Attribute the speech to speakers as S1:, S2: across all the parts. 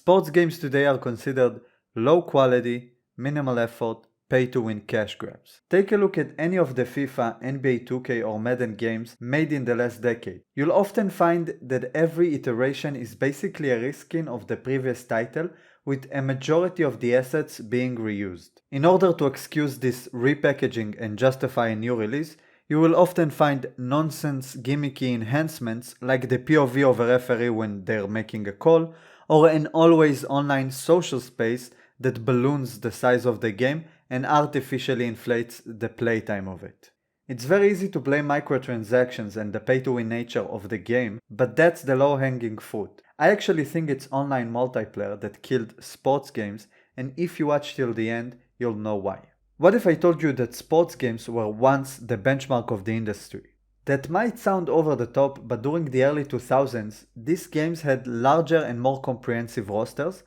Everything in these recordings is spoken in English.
S1: Sports games today are considered low quality, minimal effort, pay to win cash grabs. Take a look at any of the FIFA, NBA 2K or Madden games made in the last decade. You'll often find that every iteration is basically a reskin of the previous title, with a majority of the assets being reused. In order to excuse this repackaging and justify a new release, you will often find nonsense gimmicky enhancements like the POV of a referee when they're making a call, or an always online social space that balloons the size of the game and artificially inflates the playtime of it. It's very easy to blame microtransactions and the pay-to-win nature of the game, but that's the low-hanging fruit. I actually think it's online multiplayer that killed sports games, and if you watch till the end, you'll know why. What if I told you that sports games were once the benchmark of the industry? That might sound over the top, but during the early 2000s, these games had larger and more comprehensive rosters,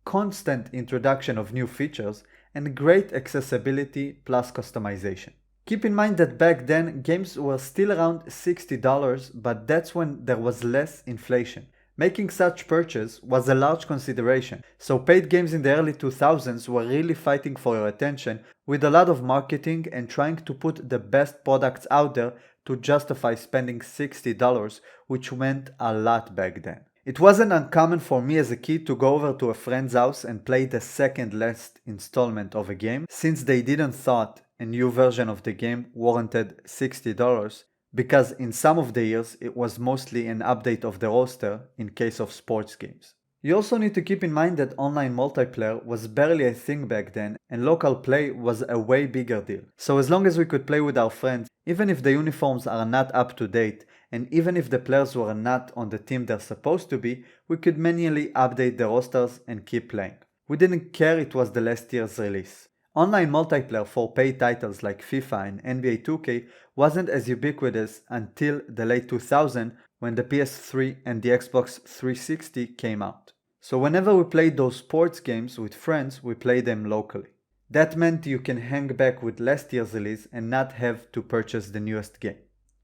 S1: constant introduction of new features, and great accessibility plus customization. Keep in mind that back then, games were still around $60, but that's when there was less inflation. Making such purchase was a large consideration, so paid games in the early 2000s were really fighting for your attention with a lot of marketing and trying to put the best products out there to justify spending $60, which meant a lot back then. It wasn't uncommon for me as a kid to go over to a friend's house and play the second last installment of a game, since they didn't thought a new version of the game warranted $60, because in some of the years it was mostly an update of the roster in case of sports games. You also need to keep in mind that online multiplayer was barely a thing back then, and local play was a way bigger deal. So as long as we could play with our friends, even if the uniforms are not up to date, and even if the players were not on the team they're supposed to be, we could manually update the rosters and keep playing. We didn't care it was the last year's release. Online multiplayer for paid titles like FIFA and NBA 2K wasn't as ubiquitous until the late 2000s when the PS3 and the Xbox 360 came out. So whenever we played those sports games with friends, we played them locally. That meant you can hang back with last year's release and not have to purchase the newest game.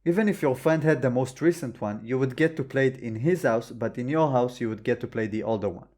S1: Even if your friend had the most recent one, you would get to play it in his house, but in your house you would get to play the older one.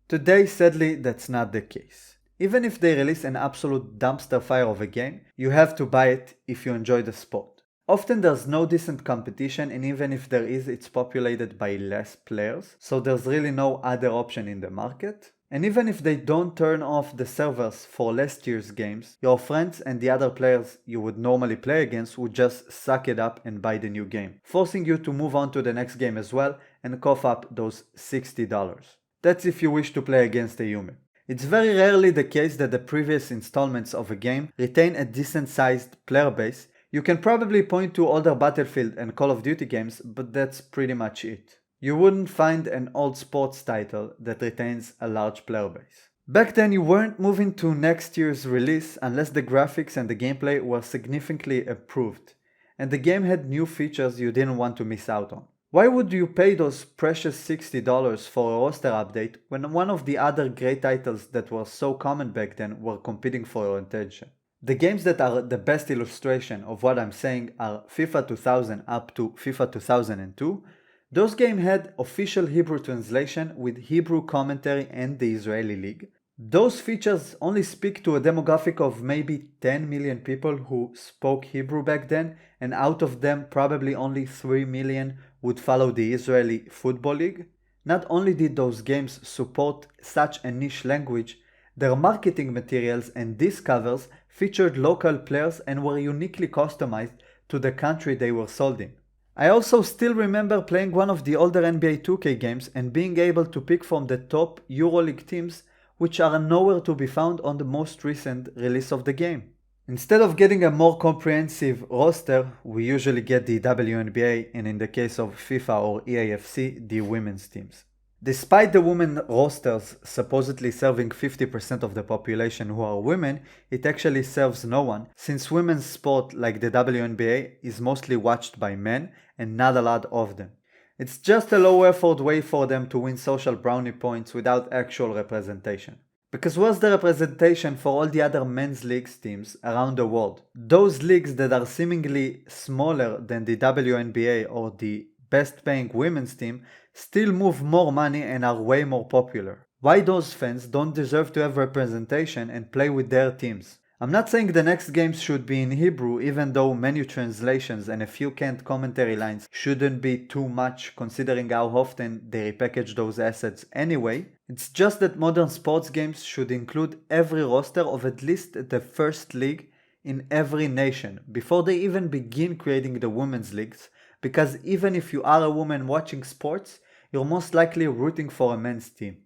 S1: Today, sadly, that's not the case. Even if they release an absolute dumpster fire of a game, you have to buy it if you enjoy the sport. Often there's no decent competition, and even if there is, it's populated by less players, so there's really no other option in the market. And even if they don't turn off the servers for last year's games, your friends and the other players you would normally play against would just suck it up and buy the new game, forcing you to move on to the next game as well and cough up those $60. That's if you wish to play against a human. It's very rarely the case that the previous installments of a game retain a decent sized player base. You can probably point to older Battlefield and Call of Duty games, but that's pretty much it. You wouldn't find an old sports title that retains a large player base. Back then you weren't moving to next year's release unless the graphics and the gameplay were significantly improved, and the game had new features you didn't want to miss out on. Why would you pay those precious $60 for a roster update when one of the other great titles that were so common back then were competing for your attention? The games that are the best illustration of what I'm saying are FIFA 2000 up to FIFA 2002. Those games had official Hebrew translation with Hebrew commentary and the Israeli League. Those features only speak to a demographic of maybe 10 million people who spoke Hebrew back then, and out of them probably only 3 million would follow the Israeli Football League. Not only did those games support such a niche language, their marketing materials and disc covers featured local players and were uniquely customized to the country they were sold in. I also still remember playing one of the older NBA 2K games and being able to pick from the top EuroLeague teams, which are nowhere to be found on the most recent release of the game. Instead of getting a more comprehensive roster, we usually get the WNBA, and in the case of FIFA or EAFC, the women's teams. Despite the women rosters supposedly serving 50% of the population who are women, it actually serves no one, since women's sport like the WNBA is mostly watched by men and not a lot of them. It's just a low effort way for them to win social brownie points without actual representation. Because where's the representation for all the other men's leagues teams around the world? Those leagues that are seemingly smaller than the WNBA or the best paying women's team still move more money and are way more popular. Why those fans don't deserve to have representation and play with their teams. I'm not saying the next games should be in Hebrew, even though menu translations and a few canned commentary lines shouldn't be too much considering how often they repackage those assets anyway. It's just that modern sports games should include every roster of at least the first league in every nation before they even begin creating the women's leagues, because even if you are a woman watching sports, you're most likely rooting for a men's team.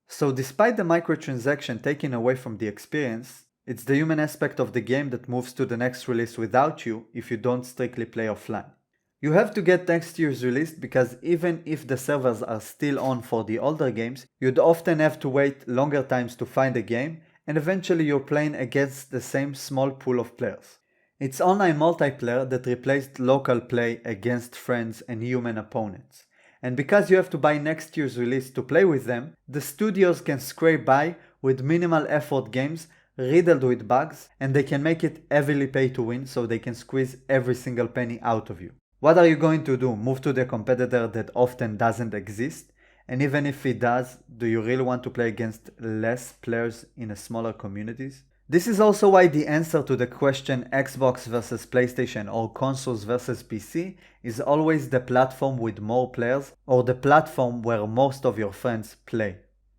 S1: So despite the microtransaction taking away from the experience, it's the human aspect of the game that moves to the next release without you if you don't strictly play offline. You have to get next year's release because even if the servers are still on for the older games, you'd often have to wait longer times to find a game, and eventually you're playing against the same small pool of players. It's online multiplayer that replaced local play against friends and human opponents. And because you have to buy next year's release to play with them, the studios can scrape by with minimal effort games riddled with bugs, and they can make it heavily pay to win so they can squeeze every single penny out of you. What are you going to do? Move to the competitor that often doesn't exist? And even if it does, do you really want to play against less players in a smaller communities? This is also why the answer to the question Xbox versus PlayStation or consoles versus PC is always the platform with more players or the platform where most of your friends play.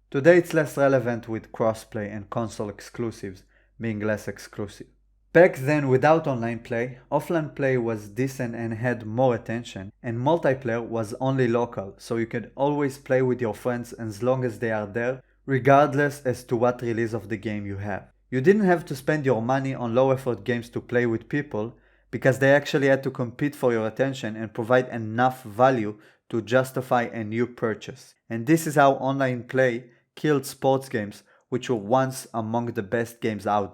S1: Today it's less relevant with crossplay and console exclusives being less exclusive. Back then, without online play, offline play was decent and had more attention, and multiplayer was only local, so you could always play with your friends as long as they are there, regardless as to what release of the game you have. You didn't have to spend your money on low effort games to play with people, because they actually had to compete for your attention and provide enough value to justify a new purchase. And this is how online play killed sports games, which were once among the best games out there.